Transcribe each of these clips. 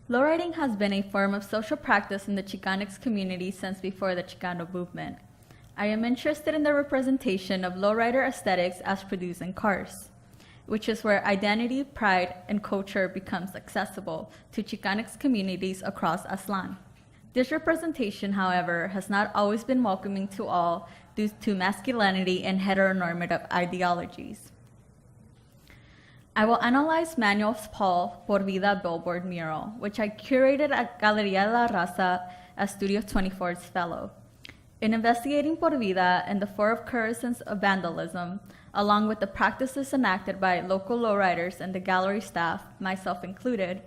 Lowriding has been a form of social practice in the Chicanx community since before the Chicano movement. I am interested in the representation of lowrider aesthetics as produced in cars, which is where identity, pride, and culture becomes accessible to Chicanx communities across Aztlán. This representation, however, has not always been welcoming to all due to masculinity and heteronormative ideologies. I will analyze Manuel Paul's Por Vida billboard mural, which I curated at Galería de la Raza as Studio 24's fellow. In investigating Por Vida and the four occurrences of vandalism, along with the practices enacted by local lowriders and the gallery staff, myself included,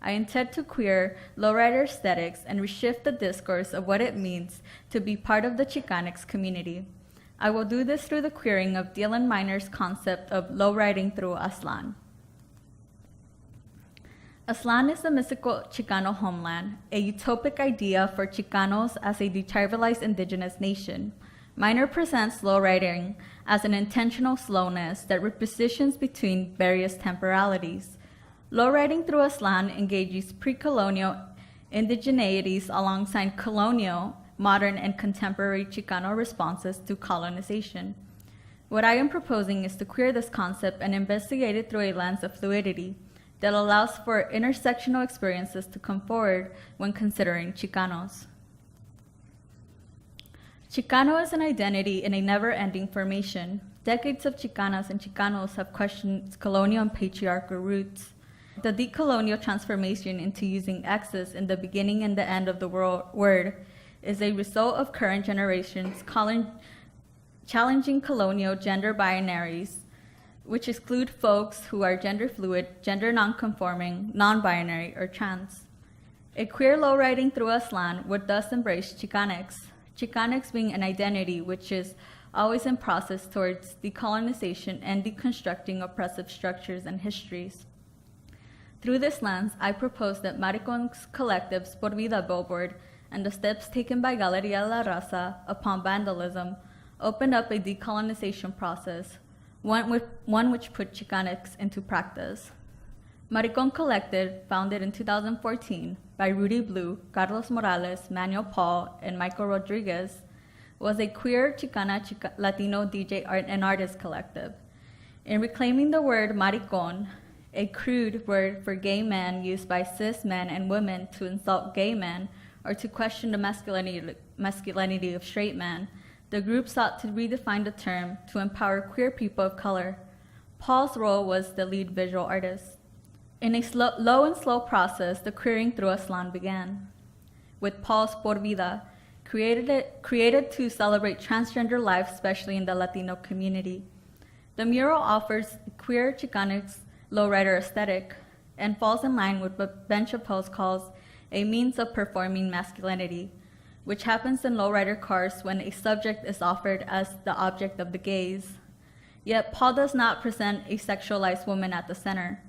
I intend to queer lowrider aesthetics and reshift the discourse of what it means to be part of the Chicanx community. I will do this through the queering of Dylan Miner's concept of lowriding through Aztlán. Aztlán is the mystical Chicano homeland, a utopic idea for Chicanos as a detribalized indigenous nation. Miner presents lowriding as an intentional slowness that repositions between various temporalities. Lowriding through Aztlán engages pre-colonial indigeneities alongside colonial, modern, and contemporary Chicano responses to colonization. What I am proposing is to queer this concept and investigate it through a lens of fluidity that allows for intersectional experiences to come forward when considering Chicanos. Chicano is an identity in a never-ending formation. Decades of Chicanas and Chicanos have questioned its colonial and patriarchal roots. The decolonial transformation into using X's in the beginning and the end of the word is a result of current generations challenging colonial gender binaries, which exclude folks who are gender fluid, gender non-conforming, non-binary, or trans. A queer lowriding through Aztlán would thus embrace Chicanx, Chicanx being an identity which is always in process towards decolonization and deconstructing oppressive structures and histories. Through this lens, I propose that Maricon's collective's Por Vida billboard and the steps taken by Galería de la Raza upon vandalism opened up a decolonization process, one which put Chicanx into practice. Maricon Collective, founded in 2014 by Rudy Blue, Carlos Morales, Manuel Paul, and Michael Rodriguez, was a queer Chicana Latino DJ and artist collective. In reclaiming the word maricon, a crude word for gay men used by cis men and women to insult gay men or to question the masculinity of straight men, the group sought to redefine the term to empower queer people of color. Paul's role was the lead visual artist. In a low and slow process, the queering through Aztlán began, with Paul's Por Vida, created to celebrate transgender life, especially in the Latino community. The mural offers a queer Chicanx lowrider aesthetic and falls in line with what Ben Chappelle calls a means of performing masculinity, which happens in lowrider cars when a subject is offered as the object of the gaze. Yet Paul does not present a sexualized woman at the center.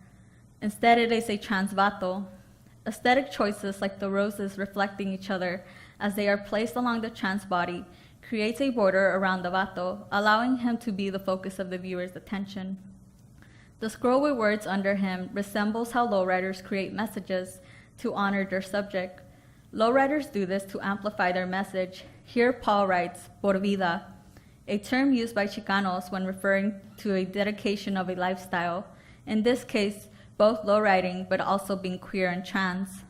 Instead, it is a trans vato. Aesthetic choices like the roses reflecting each other as they are placed along the trans body creates a border around the vato, allowing him to be the focus of the viewer's attention. The scroll with words under him resembles how lowriders create messages to honor their subject. Lowriders do this to amplify their message. Here Paul writes, Por Vida, a term used by Chicanos when referring to a dedication of a lifestyle, in this case, both lowriding but also being queer and trans.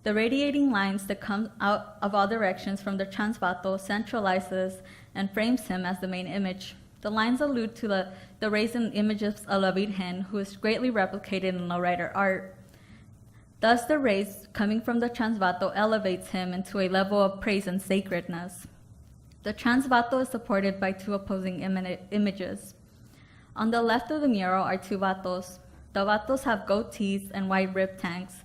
The radiating lines that come out of all directions from the trans vato centralizes and frames him as the main image. The lines allude to the raised images of La Virgen, who is greatly replicated in lowrider art. Thus, the rays coming from the trans vato elevates him into a level of praise and sacredness. The trans vato is supported by two opposing images. On the left of the mural are two vatos. The vatos have goatees and white rib tanks.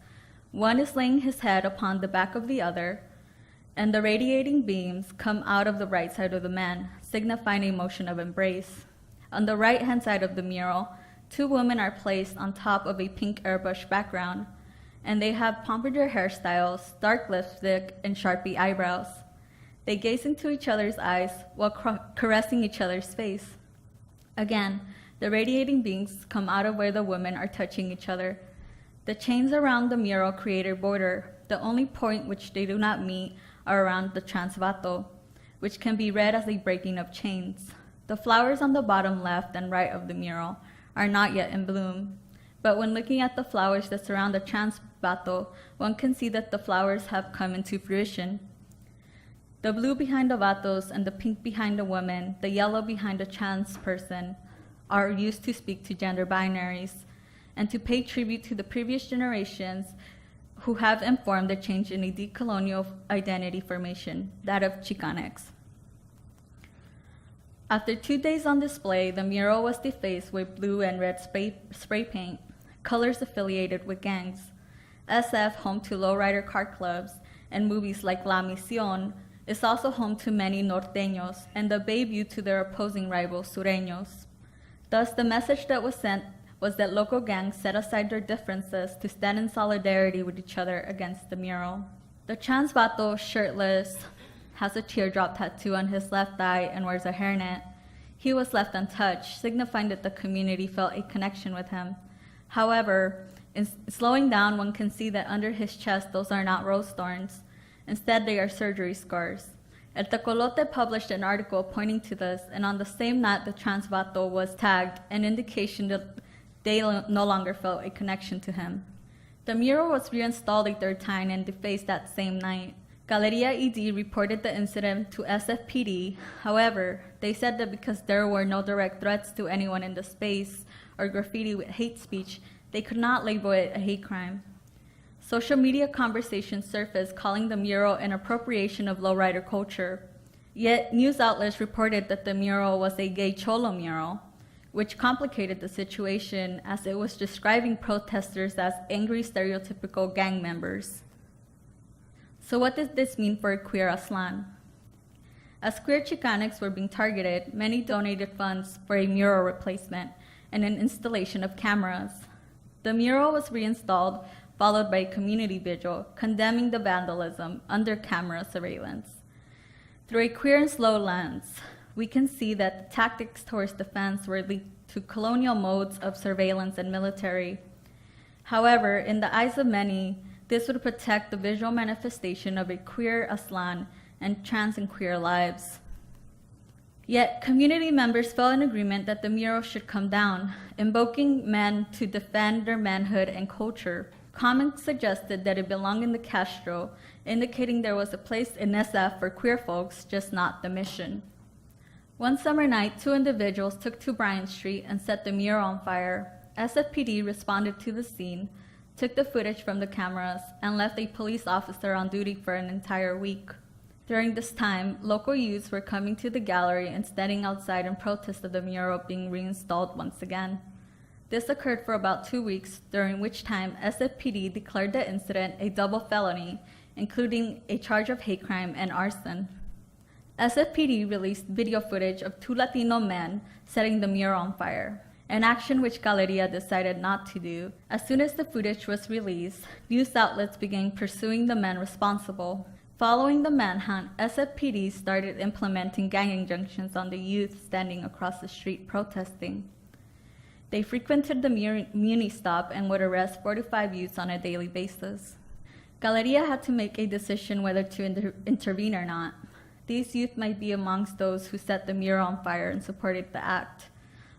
One is laying his head upon the back of the other, and the radiating beams come out of the right side of the man, signifying a motion of embrace. On the right-hand side of the mural, two women are placed on top of a pink airbrush background, and they have pompadour hairstyles, dark lipstick, and Sharpie eyebrows. They gaze into each other's eyes while caressing each other's face. Again, the radiating beams come out of where the women are touching each other. The chains around the mural create a border. The only point which they do not meet are around the transvato, which can be read as a breaking of chains. The flowers on the bottom left and right of the mural are not yet in bloom, but when looking at the flowers that surround the transvato, one can see that the flowers have come into fruition. The blue behind the vatos and the pink behind the woman, the yellow behind the trans person, are used to speak to gender binaries and to pay tribute to the previous generations who have informed the change in a decolonial identity formation, that of Chicanx. After 2 days on display, the mural was defaced with blue and red spray paint, colors affiliated with gangs. SF, home to lowrider car clubs and movies like La Misión, is also home to many norteños and the debut to their opposing rivals, sureños. Thus, the message that was sent was that local gangs set aside their differences to stand in solidarity with each other against the mural. The trans vato, shirtless, has a teardrop tattoo on his left eye and wears a hairnet. He was left untouched, signifying that the community felt a connection with him. However, in slowing down, one can see that under his chest those are not rose thorns. Instead, they are surgery scars. El Tecolote published an article pointing to this, and on the same night the trans vato was tagged, an indication that they no longer felt a connection to him. The mural was reinstalled a third time and defaced that same night. Galeria ED reported the incident to SFPD. However, they said that because there were no direct threats to anyone in the space or graffiti with hate speech, they could not label it a hate crime. Social media conversations surfaced calling the mural an appropriation of lowrider culture. Yet news outlets reported that the mural was a gay cholo mural, which complicated the situation as it was describing protesters as angry stereotypical gang members. So what does this mean for queer Aztlán? As queer Chicanx were being targeted, many donated funds for a mural replacement and an installation of cameras. The mural was reinstalled, followed by a community vigil condemning the vandalism under camera surveillance. Through a queer and slow lens, we can see that the tactics towards defense were linked to colonial modes of surveillance and military. However, in the eyes of many, this would protect the visual manifestation of a queer Aztlán and trans and queer lives. Yet, community members felt in agreement that the mural should come down, invoking men to defend their manhood and culture. Comments suggested that it belonged in the Castro, indicating there was a place in SF for queer folks, just not the mission. One summer night, 2 individuals took to Bryant Street and set the mural on fire. SFPD responded to the scene, took the footage from the cameras, and left a police officer on duty for an entire week. During this time, local youths were coming to the gallery and standing outside in protest of the mural being reinstalled once again. This occurred for about 2 weeks, during which time SFPD declared the incident a double felony, including a charge of hate crime and arson. SFPD released video footage of 2 Latino men setting the mural on fire, an action which Galeria decided not to do. As soon as the footage was released, news outlets began pursuing the men responsible. Following the manhunt, SFPD started implementing gang injunctions on the youth standing across the street protesting. They frequented the Muni stop and would arrest 45 youths on a daily basis. Galeria had to make a decision whether to intervene or not. These youth might be amongst those who set the mural on fire and supported the act,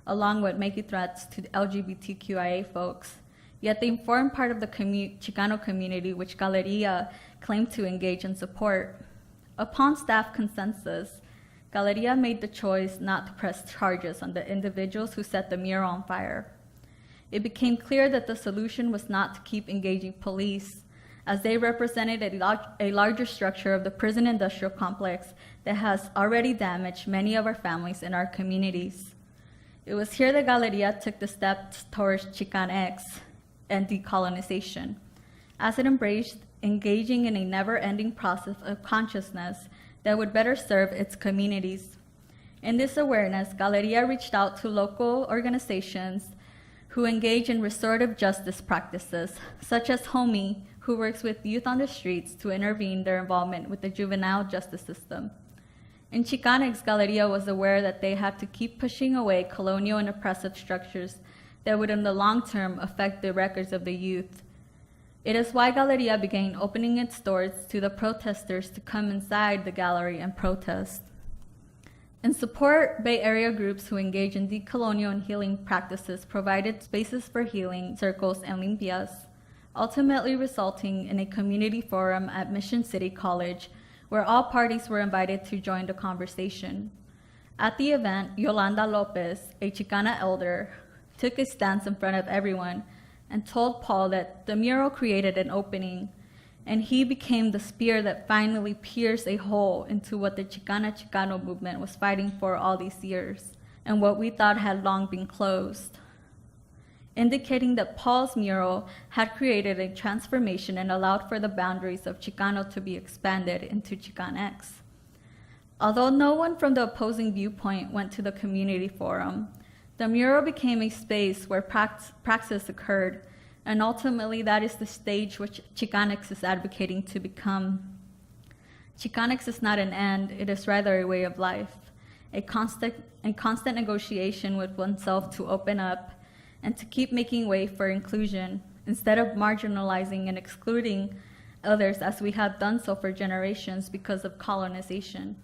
along with making threats to the LGBTQIA folks. Yet they formed part of the Chicano community which Galeria claimed to engage and support. Upon staff consensus, Galeria made the choice not to press charges on the individuals who set the mural on fire. It became clear that the solution was not to keep engaging police, as they represented a larger structure of the prison industrial complex that has already damaged many of our families in our communities. It was here that Galeria took the steps towards Chicanx and decolonization, as it embraced engaging in a never-ending process of consciousness that would better serve its communities. In this awareness, Galeria reached out to local organizations who engage in restorative justice practices, such as HOMI, who works with youth on the streets to intervene their involvement with the juvenile justice system. In Chicanx, Galeria was aware that they had to keep pushing away colonial and oppressive structures that would in the long term affect the records of the youth. It is why Galeria began opening its doors to the protesters to come inside the gallery and protest. In support, Bay Area groups who engage in decolonial and healing practices provided spaces for healing circles and limpias, ultimately resulting in a community forum at Mission City College, where all parties were invited to join the conversation. At the event, Yolanda Lopez, a Chicana elder, took a stance in front of everyone and told Paul that the mural created an opening, and he became the spear that finally pierced a hole into what the Chicano movement was fighting for all these years, and what we thought had long been closed, indicating that Paul's mural had created a transformation and allowed for the boundaries of Chicano to be expanded into Chicanx. Although no one from the opposing viewpoint went to the community forum, the mural became a space where praxis occurred, and ultimately that is the stage which Chicanx is advocating to become. Chicanx is not an end, it is rather a way of life, a constant negotiation with oneself to open up and to keep making way for inclusion, instead of marginalizing and excluding others as we have done so for generations because of colonization.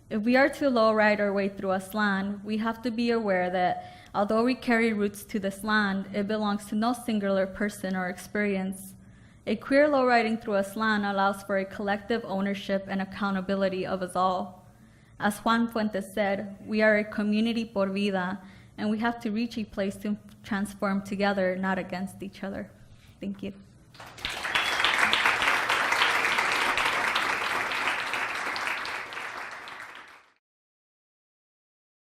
If we are to lowride our way through Aztlán, we have to be aware that although we carry roots to this land, it belongs to no singular person or experience. A queer lowriding through Aztlán allows for a collective ownership and accountability of us all. As Juan Fuentes said, we are a community por vida, and we have to reach a place to transform together, not against each other. Thank you.